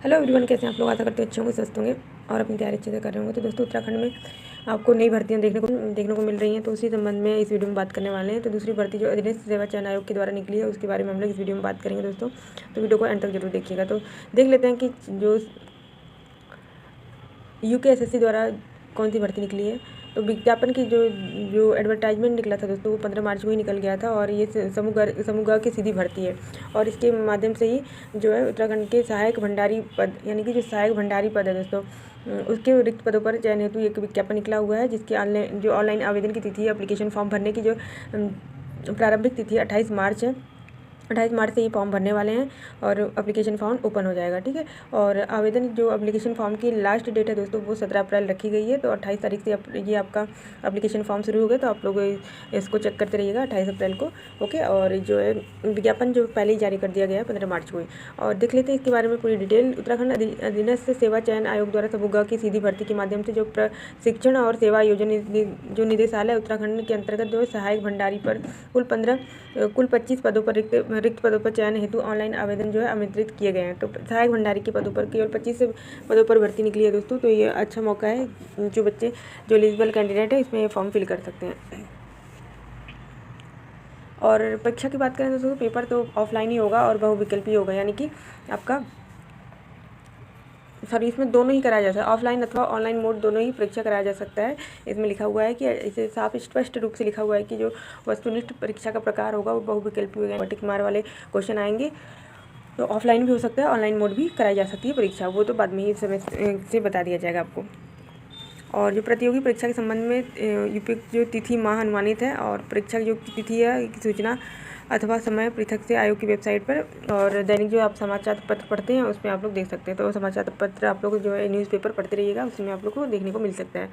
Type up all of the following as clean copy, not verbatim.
Hello everyone, कैसे हैं आप लोग। आशा करते हैं अच्छे होंगे, स्वस्थ होंगे और अपनी तैयारी अच्छे से कर रहे होंगे। तो दोस्तों, उत्तराखंड में आपको नई भर्तियां देखने को मिल रही हैं, तो उसी संबंध में इस वीडियो में बात करने वाले हैं। तो दूसरी भर्ती जो अधीनस्थ सेवा चयन आयोग के द्वारा निकली है, उसके बारे में हम लोग इस वीडियो में बात करेंगे दोस्तों। तो वीडियो को एंड तक जरूर देखिएगा। तो देख लेते हैं कि जो UKSSC द्वारा कौन सी भर्ती निकली है। तो विज्ञापन की जो एडवर्टाइजमेंट निकला था दोस्तों, वो 15 मार्च को ही निकल गया था और ये समूह की सीधी भर्ती है। और इसके माध्यम से ही जो है उत्तराखंड के सहायक भंडारी पद, यानी कि जो सहायक भंडारी पद है दोस्तों, उसके रिक्त पदों पर चयन हेतु एक विज्ञापन निकला हुआ है, जिसकी ऑनलाइन आवेदन की तिथि, एप्लीकेशन फॉर्म भरने की जो प्रारंभिक तिथि 28 मार्च है। 28 मार्च से ये फॉर्म भरने वाले हैं और एप्लीकेशन फॉर्म ओपन हो जाएगा, ठीक है। और आवेदन जो एप्लीकेशन फॉर्म की लास्ट डेट है दोस्तों, वो 17 अप्रैल रखी गई है। तो 28 तारीख से ये आपका एप्लीकेशन फॉर्म शुरू हो गया। तो आप लोग इसको चेक करते रहिएगा 28 अप्रैल को, ओके। और जो है विज्ञापन जो पहले ही जारी कर दिया गया है 15 मार्च को ही। और देख लेते हैं इसके बारे में पूरी डिटेल। उत्तराखंड अधीनस्थ सेवा चयन आयोग द्वारा समूह की सीधी भर्ती के माध्यम से जो प्रशिक्षण और सेवा आयोजन जो निदेशालय उत्तराखंड के अंतर्गत जो सहायक भंडारी पर कुल 25 पदों पर रिक्त पदों पर चयन हेतु ऑनलाइन आवेदन जो है आमंत्रित किए गए हैं। तो सहायक भंडारी के पदों पर केवल 25 पदों पर भर्ती निकली है दोस्तों। तो ये अच्छा मौका है, जो बच्चे जो एलिजिबल कैंडिडेट है इसमें फॉर्म फिल कर सकते हैं। और परीक्षा की बात करें दोस्तों, पेपर तो ऑफलाइन ही होगा और बहुविकल्पी होगा, यानी कि आपका इसमें दोनों ही कराया जा सकता है, ऑफलाइन अथवा ऑनलाइन मोड दोनों ही परीक्षा कराया जा सकता है। इसमें लिखा हुआ है कि इसे साफ स्पष्ट रूप से लिखा हुआ है कि जो वस्तुनिष्ठ परीक्षा का प्रकार होगा वो बहुविकल्पी होगा। टिक मार वाले क्वेश्चन आएंगे। तो ऑफलाइन भी हो सकता है, ऑनलाइन मोड भी कराई जा सकती है परीक्षा, वो तो बाद में ही समय से बता दिया जाएगा आपको। और जो प्रतियोगी परीक्षा के संबंध में उपयुक्त जो तिथि माह अनुमानित है और परीक्षा की जो तिथि है सूचना अथवा समय पृथक से आयोग की वेबसाइट पर और दैनिक जो आप समाचार पत्र पढ़ते हैं उसमें आप लोग देख सकते हैं। तो समाचार पत्र आप लोग जो है न्यूज़पेपर पढ़ते रहिएगा, उसमें आप लोग को देखने को मिल सकता है,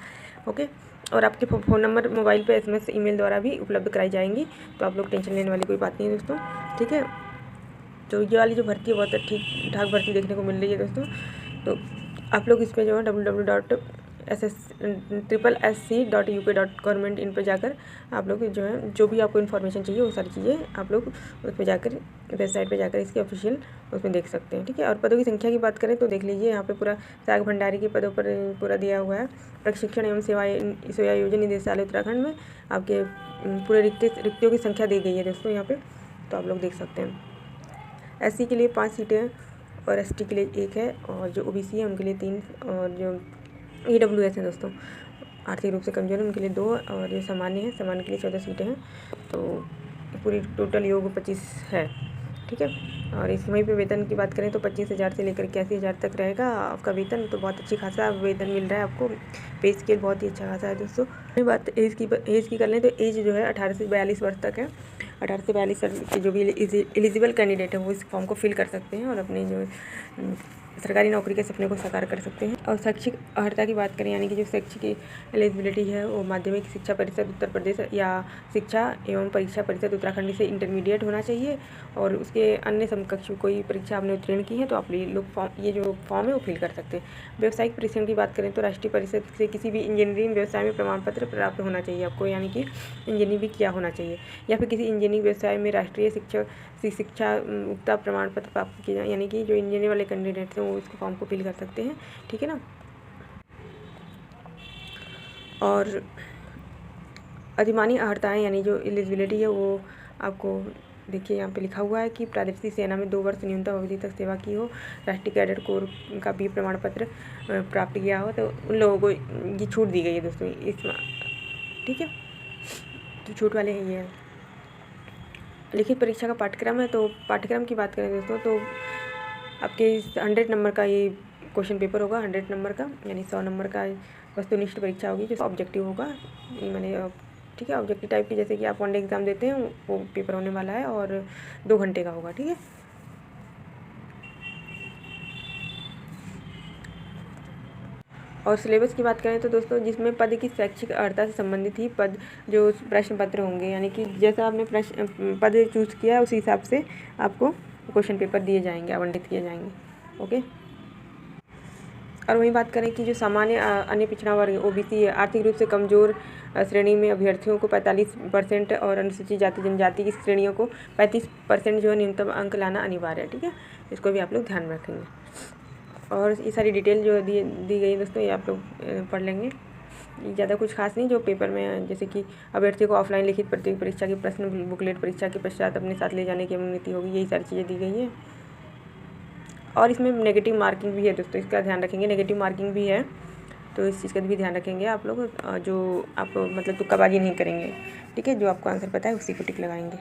ओके। और आपके फ़ोन नंबर मोबाइल पे SMS ईमेल द्वारा भी उपलब्ध कराई जाएंगी। तो आप लोग टेंशन लेने वाली कोई बात नहीं है दोस्तों, ठीक है। तो ये वाली जो भर्ती है बहुत ठीक ठाक भर्ती देखने को मिल रही है दोस्तों। तो आप लोग इस पर जो है www.SSC.UK.government इन पर जाकर आप लोग जो है जो भी आपको इन्फॉर्मेशन चाहिए वो सारी चीज़ें आप लोग उस पर जाकर वेबसाइट पे जाकर इसके ऑफिशियल उसमें देख सकते हैं, ठीक है। और पदों की संख्या की बात करें तो देख लीजिए, यहाँ पे पूरा सहायक भंडारी के पदों पर पूरा दिया हुआ है। प्रशिक्षण एवं सेवा आयोजन निदेशालय उत्तराखंड में आपके पूरे रिक्तियों की संख्या दी गई है दोस्तों यहाँ पर, तो आप लोग देख सकते हैं। SC के लिए 5 सीटें हैं और ST के लिए 1 है, और जो OBC है उनके लिए 3, और जो EWS हैं दोस्तों, आर्थिक रूप से कमजोर है, उनके लिए 2, और जो सामान्य है, सामान्य के लिए 14 सीटें हैं। तो पूरी टोटल योग 25 है, ठीक है। और इस वहीं पे वेतन की बात करें तो 25,000 से लेकर 81,000 तक रहेगा आपका वेतन। तो बहुत अच्छी खासा वेतन मिल रहा है आपको, पे स्केल बहुत ही अच्छा खासा है दोस्तों। बात एज की कर लें तो एज जो है 18 से 42 वर्ष तक है। 18 से 42 वर्ष के जो भी एलिजिबल कैंडिडेट है वो इस फॉर्म को फिल कर सकते हैं और अपने जो सरकारी नौकरी के सपने को साकार कर सकते हैं। और शैक्षिक अर्हता की बात करें, यानी कि जो शैक्षिक एलिजिबिलिटी है वो माध्यमिक शिक्षा परिषद उत्तर प्रदेश या शिक्षा एवं परीक्षा परिषद उत्तराखंड से इंटरमीडिएट होना चाहिए। और उसके अन्य समकक्ष कोई परीक्षा आपने उत्तीर्ण की है तो आप लोग ये जो फॉर्म है वो फिल कर सकते हैं। व्यावसायिक परिश्रम की बात करें तो राष्ट्रीय परिषद से किसी भी इंजीनियरिंग व्यवसाय में प्रमाण पत्र प्राप्त होना चाहिए आपको, यानी कि इंजीनियरिंग भी किया होना चाहिए, या फिर किसी इंजीनियरिंग व्यवसाय में राष्ट्रीय शिक्षा उपता प्रमाण पत्र प्राप्त किया जाए, यानी कि जो इंजीनियर वाले कैंडिडेट हैं वो इसको फॉर्म को फिल कर सकते हैं, ठीक है ना। और अधिमानी अर्हताएँ यानी जो एलिजिबिलिटी है वो आपको देखिए यहाँ पे लिखा हुआ है कि प्रादेशिक सेना में 2 वर्ष न्यूनतम अवधि तक सेवा की हो, राष्ट्रीय कैडेट कोर का भी प्रमाण पत्र प्राप्त किया हो, तो उन लोगों को ये छूट दी गई है दोस्तों इसमें, ठीक है। तो छूट वाले हैं ये लिखित परीक्षा का पाठ्यक्रम है। तो पाठ्यक्रम की बात करें दोस्तों तो आपके 100 नंबर का ये क्वेश्चन पेपर होगा, 100 नंबर का, यानी 100 नंबर का वस्तुनिष्ठ परीक्षा होगी जो ऑब्जेक्टिव होगा, मैंने ठीक है। ऑब्जेक्टिव टाइप की जैसे कि आप वन डे एग्ज़ाम देते हैं वो पेपर होने वाला है और 2 घंटे का होगा, ठीक है। और सिलेबस की बात करें तो दोस्तों जिसमें पद की शैक्षिक अर्हता से संबंधित ही पद जो प्रश्न पत्र होंगे, यानी कि जैसा आपने पद चूज़ किया है उसी हिसाब से आपको क्वेश्चन पेपर दिए जाएंगे, आवंटित किए जाएंगे, ओके। और वहीं बात करें कि जो सामान्य अन्य पिछड़ा वर्ग OBC आर्थिक रूप से कमज़ोर श्रेणी में अभ्यर्थियों को 45% और अनुसूचित जाति जनजाति की श्रेणियों को 35% जो है न्यूनतम अंक लाना अनिवार्य है, ठीक है। इसको भी आप लोग ध्यान में रखेंगे। और ये सारी डिटेल जो दी गई दोस्तों, ये आप लोग पढ़ लेंगे। ज़्यादा कुछ खास नहीं, जो पेपर में जैसे कि अभ्यर्थी को ऑफलाइन लिखित प्रतियोगी परीक्षा की प्रश्न बुकलेट परीक्षा के पश्चात अपने साथ ले जाने की अनुमति होगी, यही सारी चीज़ें दी गई हैं। और इसमें नेगेटिव मार्किंग भी है दोस्तों, इसका ध्यान रखेंगे, नेगेटिव मार्किंग भी है, तो इस चीज़ का भी ध्यान रखेंगे आप लोग। जो आप मतलब तुक्काबाजी नहीं करेंगे, ठीक है, जो आपको आंसर पता है उसी को टिक लगाएंगे।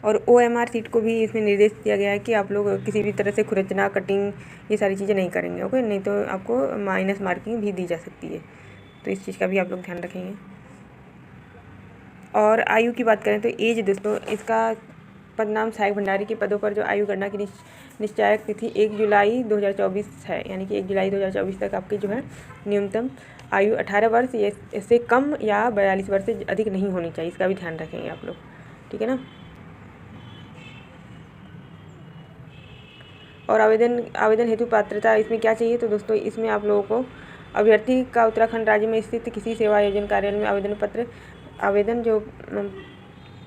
और OMR सीट को भी इसमें निर्देश दिया गया है कि आप लोग किसी भी तरह से खुरचना, कटिंग, ये सारी चीज़ें नहीं करेंगे, ओके, नहीं तो आपको माइनस मार्किंग भी दी जा सकती है, तो इस चीज़ का भी आप लोग ध्यान रखेंगे। और आयु की बात करें तो एज दोस्तों, इसका पदनाम सहायक भंडारी के पदों पर जो आयु गणना की निश्चायक तिथि 1 जुलाई 2024 है, यानी कि 1 जुलाई 2024 तक आपकी जो है न्यूनतम आयु 18 वर्ष इससे कम या 42 वर्ष से अधिक नहीं होनी चाहिए, इसका भी ध्यान रखेंगे आप लोग, ठीक है ना। और आवेदन हेतु पात्रता इसमें क्या चाहिए, तो दोस्तों इसमें आप लोगों को अभ्यर्थी का उत्तराखंड राज्य में स्थित किसी सेवा आयोजन कार्यालय में आवेदन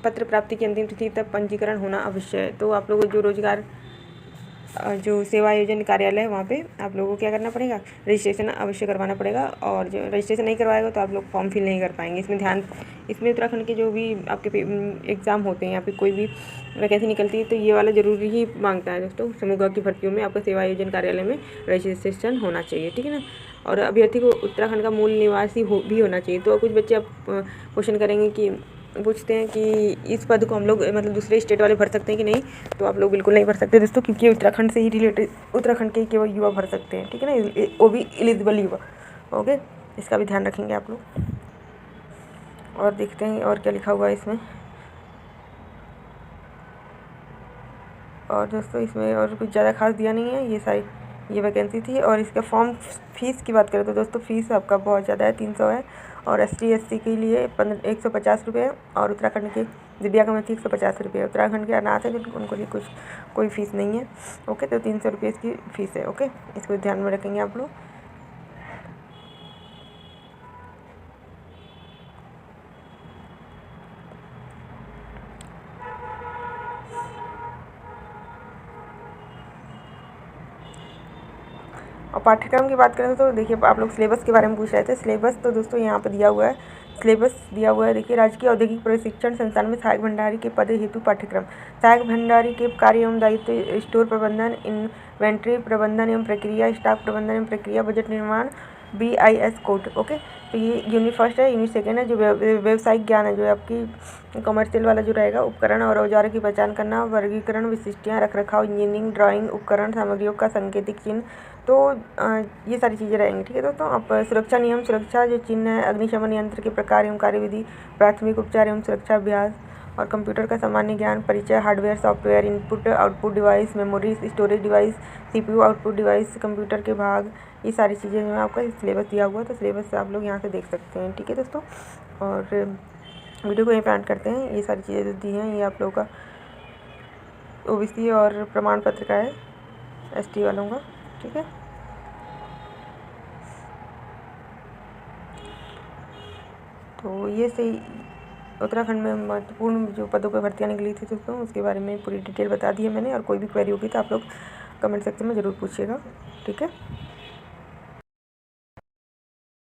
पत्र प्राप्ति की अंतिम तिथि तक पंजीकरण होना आवश्यक है। तो आप लोगों को जो रोजगार जो सेवा आयोजन कार्यालय है वहाँ पे आप लोगों को क्या करना पड़ेगा, रजिस्ट्रेशन अवश्य करवाना पड़ेगा। और जो रजिस्ट्रेशन नहीं करवाएगा तो आप लोग फॉर्म फिल नहीं कर पाएंगे। इसमें उत्तराखंड के जो भी आपके एग्ज़ाम होते हैं या फिर कोई भी वैकेंसी निकलती है तो ये वाला ज़रूरी ही मांगता है दोस्तों, समूह की भर्तियों में आपका सेवा आयोजन कार्यालय में रजिस्ट्रेशन होना चाहिए, ठीक है ना। और अभ्यर्थी को उत्तराखंड का मूल निवासी भी होना चाहिए। तो कुछ बच्चे अब क्वेश्चन करेंगे कि पूछते हैं कि इस पद को हम लोग मतलब दूसरे स्टेट वाले भर सकते हैं कि नहीं, तो आप लोग बिल्कुल नहीं भर सकते दोस्तों, क्योंकि उत्तराखंड से ही रिलेटेड उत्तराखंड के केवल युवा भर सकते हैं, ठीक है ना, वो भी एलिजिबल युवा, ओके, इसका भी ध्यान रखेंगे आप लोग। और देखते हैं और क्या लिखा हुआ है इसमें। और दोस्तों इसमें और कुछ ज़्यादा खास दिया नहीं है, ये वैकेंसी थी। और इसका फॉर्म फीस की बात करें तो दोस्तों फीस आपका बहुत ज़्यादा है, 300 है। और ST/SC के लिए 150 रुपये, और उत्तराखंड के दिव्यांग की 150 रुपये। उत्तराखंड के अनाथ है उनको लिए कोई फीस नहीं है, ओके, तो 300 रुपये इसकी फ़ीस है, ओके, इसको ध्यान में रखेंगे आप लोग। और पाठ्यक्रम की बात करें तो देखिए आप लोग सिलेबस के बारे में पूछ रहे थे। सिलेबस तो दोस्तों यहाँ पर दिया हुआ है, देखिए, राजकीय औद्योगिक प्रशिक्षण संस्थान में सहायक भंडारी के पद हेतु पाठ्यक्रम। सहायक भंडारी के कार्य एवं दायित्व स्टोर प्रबंधन, इन्वेंट्री प्रबंधन एवं प्रक्रिया, स्टॉक प्रबंधन एवं प्रक्रिया, बजट निर्माण, BIS कोड, ओके। तो ये यूनिट फर्स्ट है। यूनिट सेकेंड है जो व्यवसायिक ज्ञान है, जो आपकी कमर्शियल वाला जो रहेगा, उपकरण और औजारों की पहचान करना, वर्गीकरण, विशिष्टियाँ, रखरखाव, इंजीनियरिंग, ड्राइंग, उपकरण सामग्रियों का सांकेतिक चिन्ह, तो ये सारी चीज़ें रहेंगी, ठीक है दोस्तों। अब सुरक्षा नियम, सुरक्षा जो चिन्ह है, अग्निशमन यंत्र के प्रकार एवं कार्यविधि, प्राथमिक उपचार एवं सुरक्षा अभ्यास, और कंप्यूटर का सामान्य ज्ञान, परिचय, hardware, software, input output device, memory storage device, CPU output device, computer के भाग, ये सारी चीज़ें जो है आपका सिलेबस दिया हुआ है, तो सिलेबस आप लोग यहाँ से देख सकते हैं, ठीक है दोस्तों। और वीडियो को यहीं पे एंड करते हैं। ये सारी चीज़ें जो दी हैं ये आप लोगों का OBC और प्रमाण पत्र का है, ST वालों का, ठीक है। तो ये सही उत्तराखंड में महत्वपूर्ण जो पदों पर भर्तियाँ निकली थी दोस्तों, उसके बारे में पूरी डिटेल बता दी है मैंने। और कोई भी क्वेरी होगी तो आप लोग कमेंट सेक्शन में ज़रूर पूछिएगा, ठीक है।